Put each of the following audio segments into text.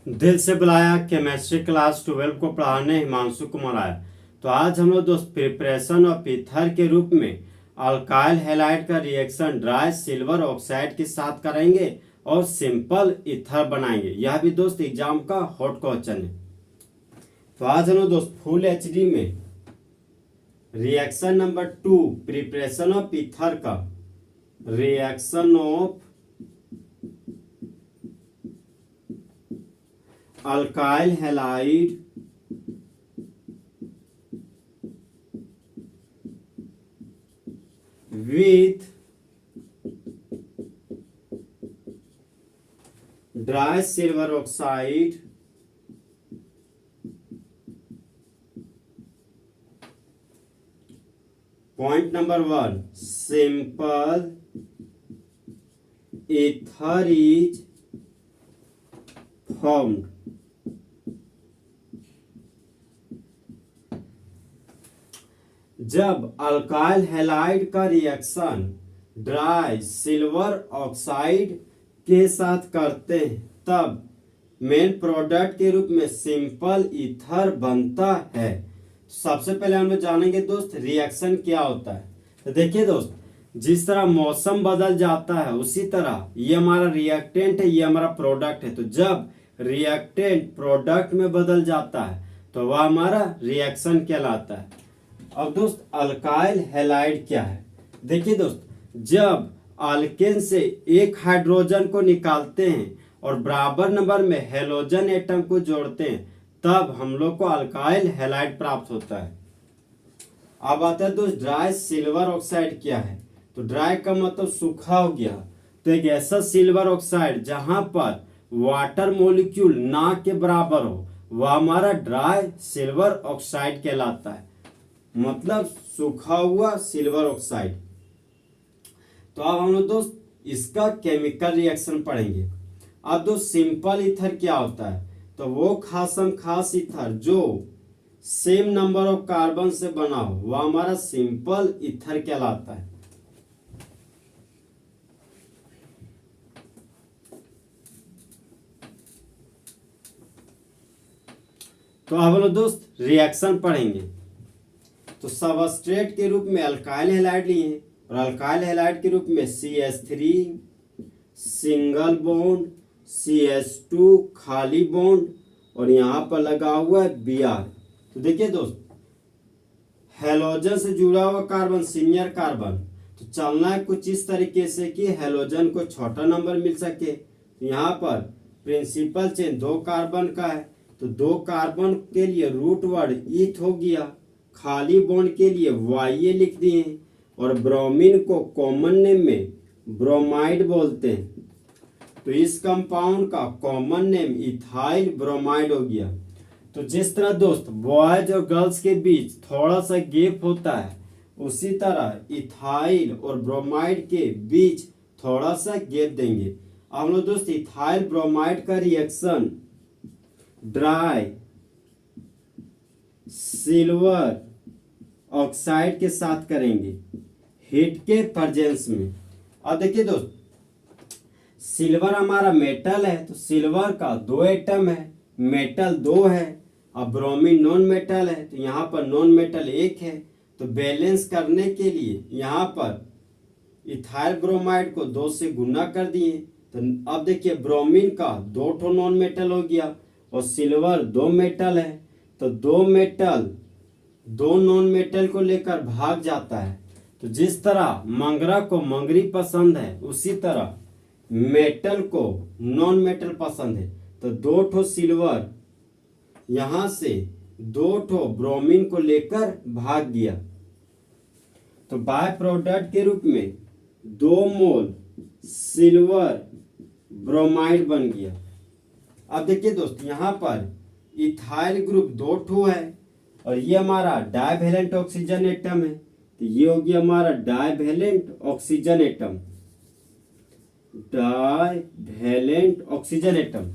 दिल से बुलाया केमिस्ट्री क्लास 12 को पढ़ाने हिमांशु कुमार आया। तो आज हम लोग दोस्त प्रिपरेशन ऑफ ईथर के रूप में अल्काइल हैलाइड का रिएक्शन ड्राई सिल्वर ऑक्साइड के साथ करेंगे और सिंपल ईथर बनाएंगे। यह भी दोस्त एग्जाम का हॉट क्वेश्चन है। तो आज हम लोग दोस्त फुल एचडी में reaction number 2 preparation of ether का reaction of alkyl halide with dry silver oxide point number 1 simple ether is formed। जब अल्काइल हैलाइड का रिएक्शन ड्राई सिल्वर ऑक्साइड के साथ करते हैं तब मेन प्रोडक्ट के रूप में सिंपल ईथर बनता है। सबसे पहले हम लोग जानेंगे दोस्त रिएक्शन क्या होता है। तो देखिए दोस्त, जिस तरह मौसम बदल जाता है उसी तरह ये हमारा रिएक्टेंट है, ये हमारा प्रोडक्ट है। तो जब रिएक्टेंट प्रोडक्ट में बदल जाता है तो वह हमारा रिएक्शन कहलाता है। अब दोस्त अल्काइल हैलाइड क्या है? देखिए दोस्त, जब अल्केन से एक हाइड्रोजन को निकालते हैं और बराबर नंबर में हेलोजन एटम को जोड़ते हैं तब हम लोग को अल्काइल हैलाइड प्राप्त होता है। अब आता है दोस्त ड्राई सिल्वर ऑक्साइड क्या है? तो ड्राई का मतलब सूखा हो गया। तो एक ऐसा सिल्वर ऑक्साइड जहां पर वाटर मॉलिक्यूल ना के बराबर हो वह हमारा ड्राई सिल्वर ऑक्साइड कहलाता है, मतलब सूखा हुआ सिल्वर ऑक्साइड। तो अब हम लोग दोस्त इसका केमिकल रिएक्शन पढ़ेंगे। अब दोस्त सिंपल ईथर क्या होता है? तो वो खास ईथर जो सेम नंबर ऑफ कार्बन से बना हो वह हमारा सिंपल ईथर कहलाता है। तो अब हम लोग दोस्त रिएक्शन पढ़ेंगे। तो सबस्ट्रेट के रूप में अल्काइल हैलाइड लिए और अल्काइल हैलाइड के रूप में CH3 सिंगल बॉन्ड, CH2 खाली बॉन्ड और यहाँ पर लगा हुआ है Br। तो देखिए दोस्त, हेलोजन से जुड़ा हुआ कार्बन सीनियर कार्बन, तो चलना है कुछ इस तरीके से कि हेलोजन को छोटा नंबर मिल सके। तो यहाँ पर प्रिंसिपल चेन 2 कार्बन का है, तो 2 कार्बन के लिए रूट वर्ड ईथ हो गया, खाली बॉन्ड के लिए वाई लिख दिए और ब्रोमीन को कॉमन नेम में ब्रोमाइड बोलते हैं। तो इस कंपाउंड का कॉमन नेम इथाइल ब्रोमाइड हो गया। तो जिस तरह दोस्त बॉयज और गर्ल्स के बीच थोड़ा सा गैप होता है उसी तरह इथाइल और ब्रोमाइड के बीच थोड़ा सा गैप देंगे। अब हम लोग दोस्त इथाइल ब्रोमाइड का रिएक्शन ड्राई सिल्वर ऑक्साइड के साथ करेंगे हीट के प्रेजेंस में। अब देखिए दोस्त, सिल्वर हमारा मेटल है तो सिल्वर का 2 एटम है, मेटल 2 है। अब ब्रोमीन नॉन मेटल है तो यहाँ पर नॉन मेटल 1 है। तो बैलेंस करने के लिए यहाँ पर इथाइल ब्रोमाइड को 2 से गुना कर दिए। तो अब देखिए ब्रोमीन का 2 ठो नॉन मेटल हो गया और सिल्वर 2 मेटल है। तो 2 मेटल 2 नॉन मेटल को लेकर भाग जाता है। तो जिस तरह मंगरा को मंगरी पसंद है उसी तरह मेटल को नॉन मेटल पसंद है। तो 2 ठो सिल्वर यहां से 2 ठो ब्रोमीन को लेकर भाग गया। तो बाय प्रोडक्ट के रूप में 2 मोल सिल्वर ब्रोमाइड बन गया। अब देखिए दोस्त, यहाँ पर इथाइल ग्रुप 2 ठो है और ये हमारा डाइवैलेंट ऑक्सीजन एटम है। तो ये हो गया हमारा divalent oxygen atom, divalent oxygen atom.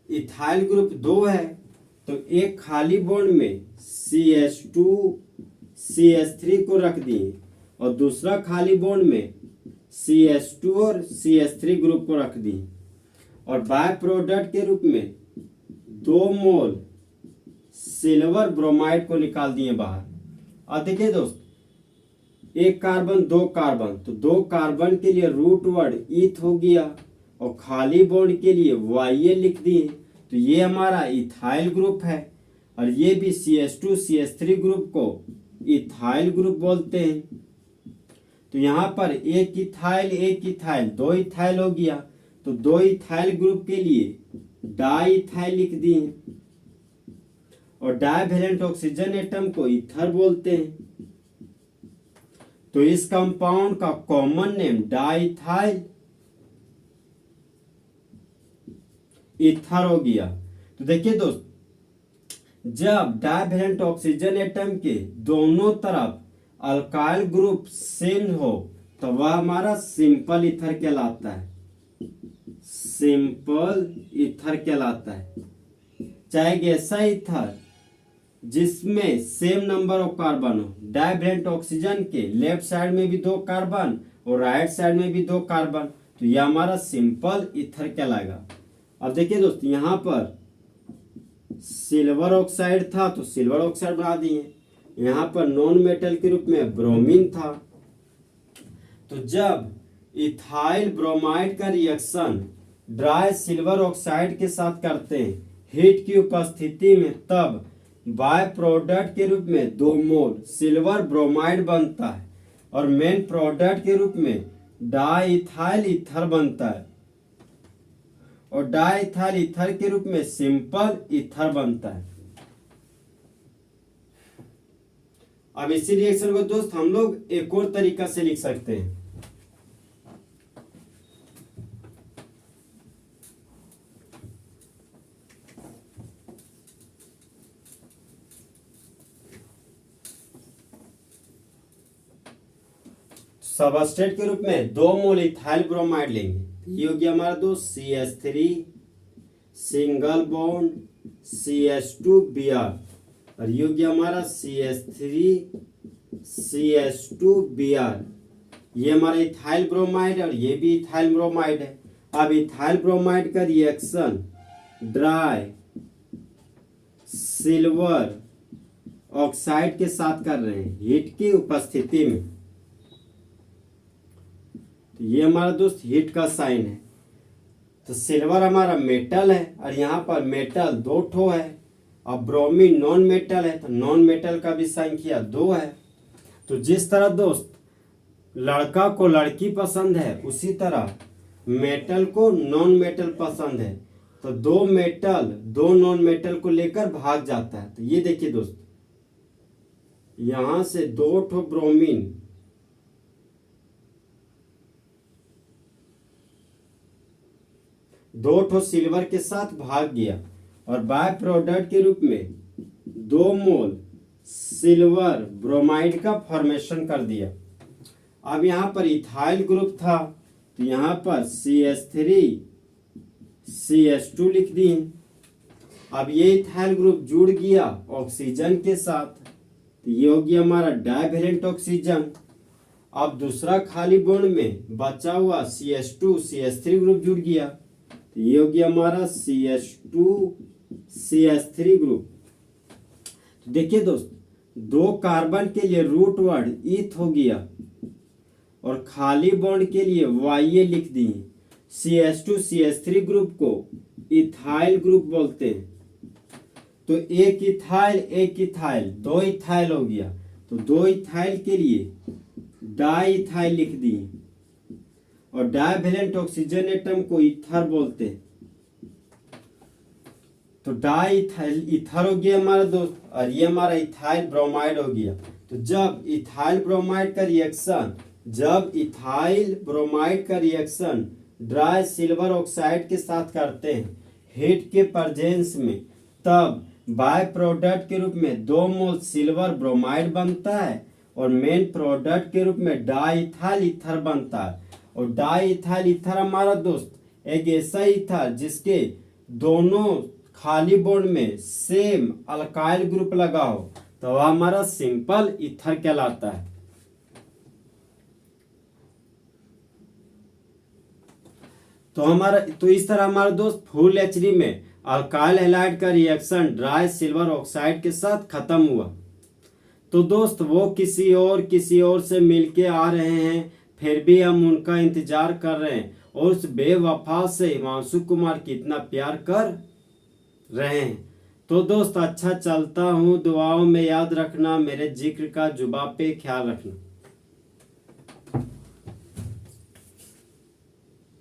Ethyl group 2 है तो एक खाली बॉन्ड में CH2 CH3 को रख दिए और दूसरा खाली बॉन्ड में CH2 और CH3 ग्रुप को रख दिए। और बाय प्रोडक्ट के रूप में 2 मोल सिल्वर ब्रोमाइड को निकाल दिए बाहर। अब देखिए दोस्त, एक कार्बन 2 कार्बन, तो 2 कार्बन के लिए रूट वर्ड ईथ हो गया और खाली बॉन्ड के लिए YA लिख दिए। तो ये हमारा इथाइल ग्रुप है और ये भी CH2 CH3 ग्रुप को इथाइल ग्रुप बोलते हैं। तो यहाँ पर एक इथाइल 2 इथाइल हो गया। तो 2 इथाइल ग्रुप के लिए डाई इथाइल लिख दिए और डाइवैलेंट ऑक्सीजन एटम को ईथर बोलते हैं। तो इस कंपाउंड का कॉमन नेम डाइथाइल ईथर हो गया। तो देखिए दोस्त, जब डाइवैलेंट ऑक्सीजन एटम के दोनों तरफ अल्काइल ग्रुप सेम हो तो वह हमारा सिंपल ईथर कहलाता है। सिंपल ईथर कहलाता है। चाहे ऐसा ईथर जिसमें सेम नंबर ऑफ कार्बन हो, डाइवैलेंट ऑक्सीजन के लेफ्ट साइड में भी 2 कार्बन और राइट साइड में भी 2 कार्बन, तो यह हमारा सिंपल ईथर कहलाएगा। अब देखिए दोस्त, यहाँ पर सिल्वर ऑक्साइड था तो सिल्वर ऑक्साइड बना दिए। यहाँ पर नॉन मेटल के रूप में ब्रोमीन था। तो जब इथाइल ब्रोमाइड का रिएक्शन ड्राई सिल्वर ऑक्साइड के साथ करते हैं हीट की उपस्थिति में, तब बाय प्रोडक्ट के रूप में 2 मोल सिल्वर ब्रोमाइड बनता है और मेन प्रोडक्ट के रूप में डाई इथाइल ईथर बनता है और डाई इथाइल ईथर के रूप में सिंपल ईथर बनता है। अब इसी रिएक्शन को दोस्त हम लोग एक और तरीका से लिख सकते हैं। सबस्ट्रेट के रूप में 2 मोल इथाइल ब्रोमाइड लेंगे। ये हो गया हमारा दोस्त CH3 single bond CH2 Br और ये हो गया हमारा CH3 CH2 Br। ये हमारा इथाइल ब्रोमाइड और ये भी इथाइल ब्रोमाइड है। अब इथाइल ब्रोमाइड का रिएक्शन ड्राई सिल्वर ऑक्साइड के साथ कर रहे हैं हीट की उपस्थिति में। तो ये हमारा दोस्त हीट का साइन है। तो सिल्वर हमारा मेटल है और यहाँ पर मेटल 2 ठो है। अब ब्रोमीन नॉन मेटल है तो नॉन मेटल का भी संख्या 2 है। तो जिस तरह दोस्त लड़का को लड़की पसंद है उसी तरह मेटल को नॉन मेटल पसंद है। तो 2 मेटल 2 नॉन मेटल को लेकर भाग जाता है। तो ये देखिए दोस्त, यहां से 2 ठो ब्रोमीन दो ठो सिल्वर के साथ भाग गया और बाय प्रोडक्ट के रूप में 2 मोल सिल्वर ब्रोमाइड का फॉर्मेशन कर दिया। अब यहाँ पर इथाइल ग्रुप था तो यहाँ पर CH3 CH2 लिख दिए। अब ये इथाइल ग्रुप जुड़ गया ऑक्सीजन के साथ, तो ये हो गया हमारा डाइवैलेंट ऑक्सीजन। अब दूसरा खाली बॉन्ड में बचा हुआ CH2 CH3 ग्रुप जुड़ गया, तो ये हो गया हमारा CH2 CH3 ग्रुप। तो देखिए दोस्त, 2 कार्बन के लिए रूट वर्ड ईथ हो गया और खाली बॉन्ड के लिए YA लिख दिए। CH2 CH3 ग्रुप को इथाइल ग्रुप बोलते हैं। तो एक इथाइल 2 इथाइल हो गया, तो 2 इथाइल के लिए डाई इथाइल लिख दिए और डाइवैलेंट ऑक्सीजन एटम को ईथर बोलते हैं। तो डाई इथाइल ईथर हो गया हमारा दोस्त और ये हमारा इथाइल ब्रोमाइड हो गया। तो जब इथाइल ब्रोमाइड का रिएक्शन ड्राई सिल्वर ऑक्साइड के साथ करते हैं हीट के प्रेजेंस में, तब बाय प्रोडक्ट के रूप में 2 मोल सिल्वर ब्रोमाइड बनता है और मेन प्रोडक्ट के रूप में डाई इथाइल ईथर बनता है। और डाई इथाइल ईथर हमारा दोस्त एक ऐसा ईथर जिसके दोनों खाली बॉन्ड में सेम अल्काइल ग्रुप लगा हो, तो वह हमारा सिंपल ईथर कहलाता है। तो इस तरह हमारा दोस्त फुल एचडी में अल्काइल हैलाइड का रिएक्शन ड्राई सिल्वर ऑक्साइड के साथ खत्म हुआ। तो दोस्त वो किसी और से मिलके आ रहे हैं, फिर भी हम उनका इंतजार कर रहे हैं और उस बेवफा से हिमांशु कुमार कितना प्यार कर रहे हैं। तो दोस्त अच्छा चलता हूँ, दुआओं में याद रखना, मेरे जिक्र का जुबान पे ख्याल रखना।